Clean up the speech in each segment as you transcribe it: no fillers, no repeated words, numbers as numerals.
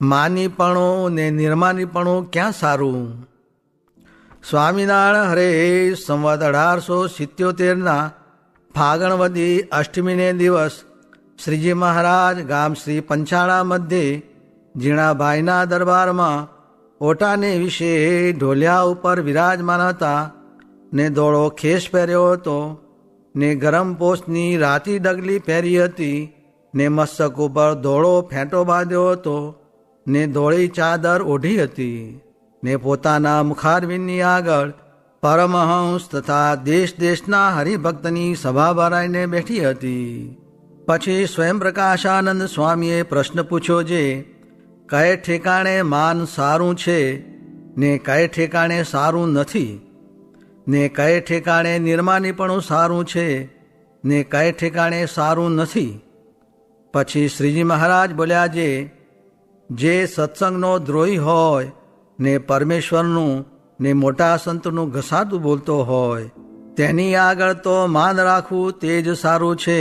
માનીપણું ને નિર્માનીપણું ક્યાં સારું? સ્વામિનારાયણ હરે સંવત 1877 ફાગણવદી અષ્ટમીને દિવસ શ્રીજી મહારાજ ગામ શ્રી પંચાળા મધ્યે જીણાભાઈના દરબારમાં ઓટાને વિશે ઢોલિયા ઉપર વિરાજમાન હતા ને ધોળો ખેસ પહેર્યો હતો ને ગરમ પોષની રાતી ડગલી પહેરી હતી ને મસ્તક ઉપર ધોળો ફેંટો બાંધ્યો હતો ને ધોળી ચાદર ઓઢી હતી ને પોતાના મુખારવિંદની આગળ પરમહંસ તથા દેશ દેશના હરિભક્તની સભા ભરાઈને બેઠી હતી. પછી સ્વયં પ્રકાશાનંદ સ્વામીએ પ્રશ્ન પૂછ્યો છે, કયે ઠેકાણે માન સારું છે ને કયે ઠેકાણે સારું નથી, ને કયે ઠેકાણે નિર્માનીપણું સારું છે ને કયે ઠેકાણે સારું નથી. પછી શ્રીજી મહારાજ બોલ્યા છે, જે સત્સંગનો દ્રોહી હોય ને પરમેશ્વરનું ને મોટા સંતનું ઘસાતું બોલતો હોય તેની આગળ તો માન રાખવું તે જ સારું છે,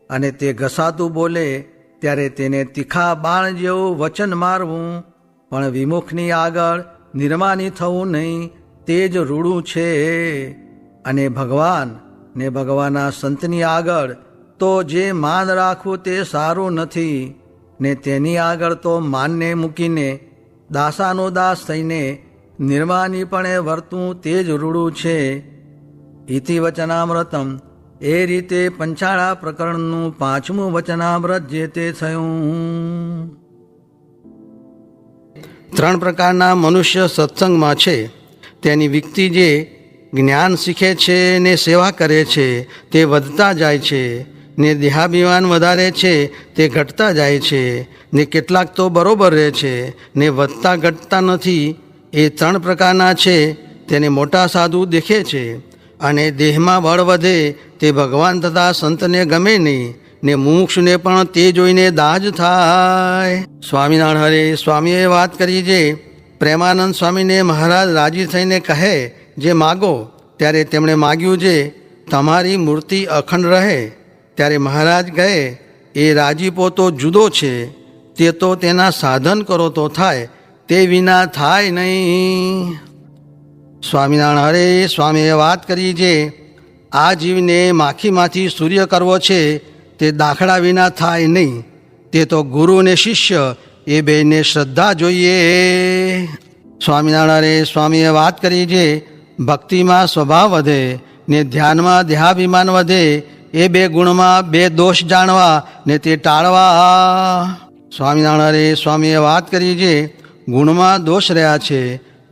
અને તે ઘસાતું બોલે ત્યારે તેને તીખા બાણ જેવું વચન મારવું, પણ વિમુખની આગળ નિર્માની થવું નહીં તે જ રૂડું છે. અને ભગવાન ને ભગવાનના સંતની આગળ તો જે માન રાખવું તે સારું નથી, ને તેની આગળ તો માનને મૂકીને દાસાનો દાસ થઈને નિર્માનીપણે વર્તું તે જ રૂડું છે. ઇતિ વચનામૃતમ. એ રીતે પંચાળા પ્રકરણનું 5મું વચનામૃત જે તે થયું. 3 પ્રકારના મનુષ્ય સત્સંગમાં છે. તેની વ્યક્તિ જે જ્ઞાન શીખે છે ને સેવા કરે છે તે વધતા જાય છે, ને દેહાભિમાન વધારે છે તે ઘટતા જાય છે, ને કેટલાક તો બરોબર રહે છે ને વધતા ઘટતા નથી. એ 3 પ્રકારના છે. તેને મોટા સાધુ દેખે છે અને દેહમાં બળ વધે તે ભગવાન તથા સંતને ગમે નહીં, ને મુમુક્ષુને પણ તે જોઈને દાજ થાય. સ્વામિનારાયણ હરે સ્વામીએ વાત કરી છે. પ્રેમાનંદ સ્વામીને મહારાજ રાજી થઈને કહે જે માગો, ત્યારે તેમણે માગ્યું છે તમારી મૂર્તિ અખંડ રહે. ત્યારે મહારાજ કહે એ રાજીપો તો જુદો છે, તે તો તેના સાધન કરો તો થાય, તે વિના થાય નહીં. સ્વામિનારાયણ હરે સ્વામીએ વાત કરી છે. આ જીવને માખીમાંથી સૂર્ય કરવો છે તે દાખલા વિના થાય નહીં, તે તો ગુરુ ને શિષ્ય એ બેને શ્રદ્ધા જોઈએ. સ્વામિનારાયણ સ્વામીએ વાત કરી છે. ભક્તિમાં સ્વભાવ વધે ને ધ્યાનમાં દેહાભિમાન વધે, એ 2 ગુણમાં 2 દોષ જાણવા ને તે ટાળવા. સ્વામિનારાયણ સ્વામીએ વાત કરી છે. ગુણમાં દોષ રહ્યા છે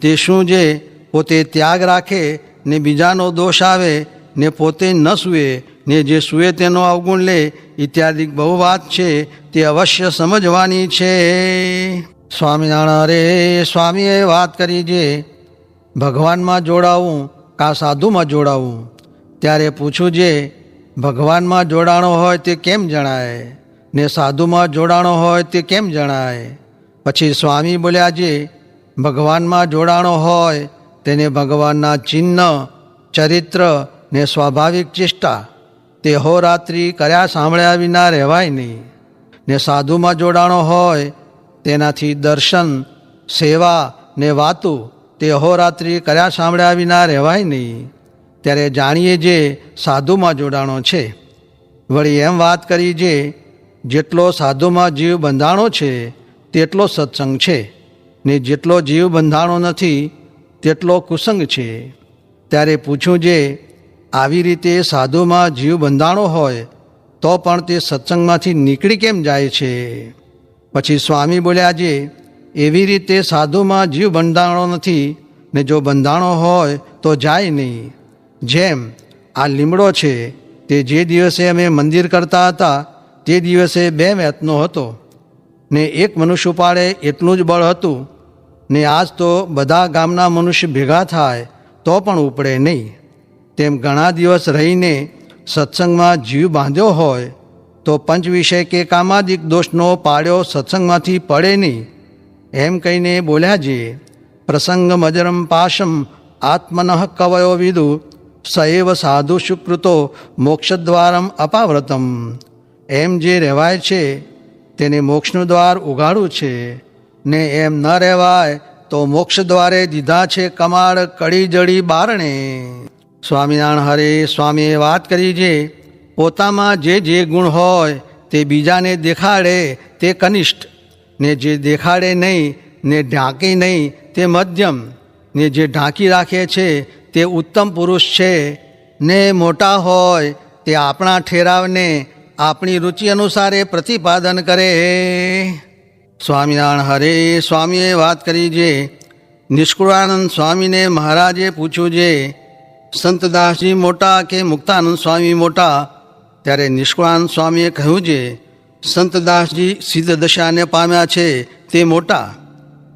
તે શું છે? પોતે ત્યાગ રાખે ને બીજાનો દોષ આવે, ને પોતે ન સૂએ ને જે સૂએ તેનો અવગુણ લે, ઇત્યાદિ બહુ વાત છે તે અવશ્ય સમજવાની છે. સ્વામિનારાયણ સ્વામીએ વાત કરી છે. ભગવાનમાં જોડાવું કા સાધુમાં જોડાવું? ત્યારે પૂછું છે ભગવાનમાં જોડાણો હોય તે કેમ જણાય, ને સાધુમાં જોડાણો હોય તે કેમ જણાય? પછી સ્વામી બોલ્યા છે, ભગવાનમાં જોડાણો હોય તેને ભગવાનના ચિહ્ન, ચરિત્ર ને સ્વાભાવિક ચેષ્ટા તે હોરાત્રિ કર્યા સાંભળ્યા વિના રહેવાય નહીં. ને સાધુમાં જોડાણો હોય તેનાથી દર્શન, સેવા ને વાતું તે હોરાત્રિ કર્યા સાંભળ્યા વિના રહેવાય નહીં. ત્યારે જાણીએ જે સાધુમાં જોડાણો છે. વળી એમ વાત કરી છે, જેટલો સાધુમાં જીવ બંધાણો છે તેટલો સત્સંગ છે, ને જેટલો જીવ બંધાણો નથી તેટલો કુસંગ છે. ત્યારે પૂછ્યું છે, આવી રીતે સાધુમાં જીવ બંધાણો હોય તો પણ તે સત્સંગમાંથી નીકળી કેમ જાય છે? પછી સ્વામી બોલ્યા છે, એવી રીતે સાધુમાં જીવ બંધાણો નથી, ને જો બંધાણો હોય તો જાય નહીં. જેમ આ લીમડો છે તે જે દિવસે અમે મંદિર કરતા હતા તે દિવસે 2 મેતનો હતો, ને 1 મનુષ્ય ઉપાડે એટલું જ બળ હતું, ને આજ તો બધા ગામના મનુષ્ય ભેગા થાય તો પણ ઉપડે નહીં. તેમ ઘણા દિવસ રહીને સત્સંગમાં જીવ બાંધ્યો હોય તો પંચ વિષય કે કામાદિક દોષનો પાડ્યો સત્સંગમાંથી પડે નહીં. એમ કહીને બોલ્યા છે, પ્રસંગ મજરમ પાશમ આત્મનઃ કવયો વિદુ સએવ સાધુ સુકૃતો મોક્ષદ્વારમ અપાવ્રતમ. એમ જે રહેવાય છે તેને મોક્ષનું દ્વાર ઉગાડું છે, ને એમ ન રહેવાય તો મોક્ષ દ્વારે દીધા છે કમાડ કડી જડી બારણે. સ્વામિનારાયણ હરે સ્વામીએ વાત કરી છે, પોતામાં જે ગુણ હોય તે બીજાને દેખાડે તે કનિષ્ઠ, ને જે દેખાડે નહીં ને ઢાંકે નહીં તે મધ્યમ, ને જે ઢાંકી રાખે છે તે ઉત્તમ પુરુષ છે. ને મોટા હોય તે આપણા ઠેરાવને આપણી રુચિ અનુસારે પ્રતિપાદન કરે. સ્વામિનારાયણ હરે સ્વામીએ વાત કરી છે, નિષ્કુળાનંદ સ્વામીને મહારાજે પૂછ્યું છે, સંતદાસજી મોટા કે મુક્તાનંદ સ્વામી મોટા? ત્યારે નિષ્કુળાનંદ સ્વામીએ કહ્યું છે, સંતદાસજી સિદ્ધ દશાને પામ્યા છે તે મોટા.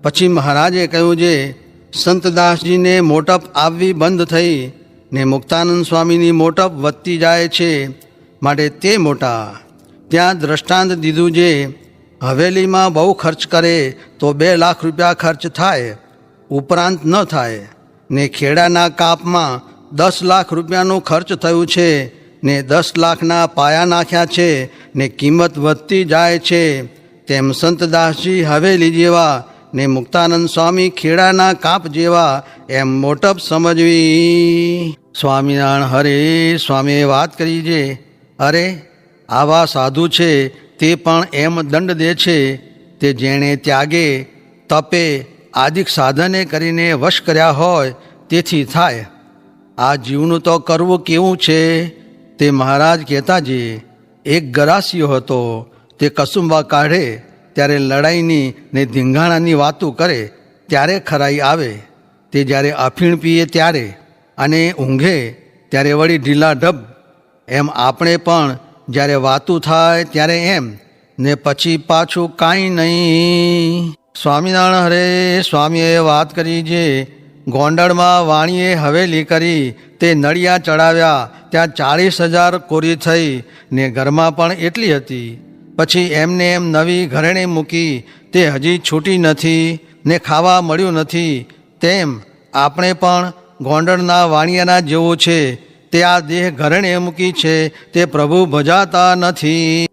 પછી મહારાજે કહ્યું છે, સંતદાસજીને મોટપ આવવી બંધ થઈ ને મુક્તાનંદ સ્વામીની મોટપ વધતી જાય છે, માટે તે મોટા. ત્યાં દ્રષ્ટાંત દીધું છે, હવેલીમાં બહુ ખર્ચ કરે તો 2 લાખ રૂપિયા ખર્ચ થાય, ઉપરાંત ન થાય. ને ખેડાના કાપમાં 10 લાખ રૂપિયાનું ખર્ચ થયું છે, ને 10 લાખના પાયા નાખ્યા છે, ને કિંમત વધતી જાય છે. તેમ સંતદાસજી હવેલી જેવા ને મુક્તાનંદ સ્વામી ખેડાના કાપ જેવા એમ મોટપ સમજવી. સ્વામિનારાયણ હરે સ્વામીએ વાત કરી છે, અરે આવા સાધુ છે તે પણ એમ દંડ દે છે, તે જેણે ત્યાગે તપે આદિક સાધને કરીને વશ કર્યા હોય તેથી થાય. આ જીવનું તો કરવું કેવું છે તે મહારાજ કહેતા છે, એક ગરાસિયો હતો, તે કસુંબા કાઢે ત્યારે લડાઈની ને ધીંગાણાની વાતો કરે ત્યારે ખરાઈ આવે. તે જ્યારે અફીણ પીએ ત્યારે અને ઊંઘે ત્યારે વળી ઢીલા ઢબ. એમ આપણે પણ જ્યારે વાતું થાય ત્યારે એમ, ને પછી પાછું કાંઈ નહીં. સ્વામિનારાયણ હરે સ્વામીએ વાત કરી છે, ગોંડલમાં વાણીએ હવેલી કરી, તે નળિયા ચડાવ્યા ત્યાં 40,000 કોરી થઈ, ને ઘરમાં પણ એટલી હતી. પછી એમને એમ નવી ઘરેણી મૂકી, તે હજી છૂટી નથી ને ખાવા મળ્યું નથી. તેમ આપણે પણ ગોંડલના વાણિયાના જેવું છે, તે આ દેહ ઘરેણે મૂકી છે, તે પ્રભુ ભજાતા નથી.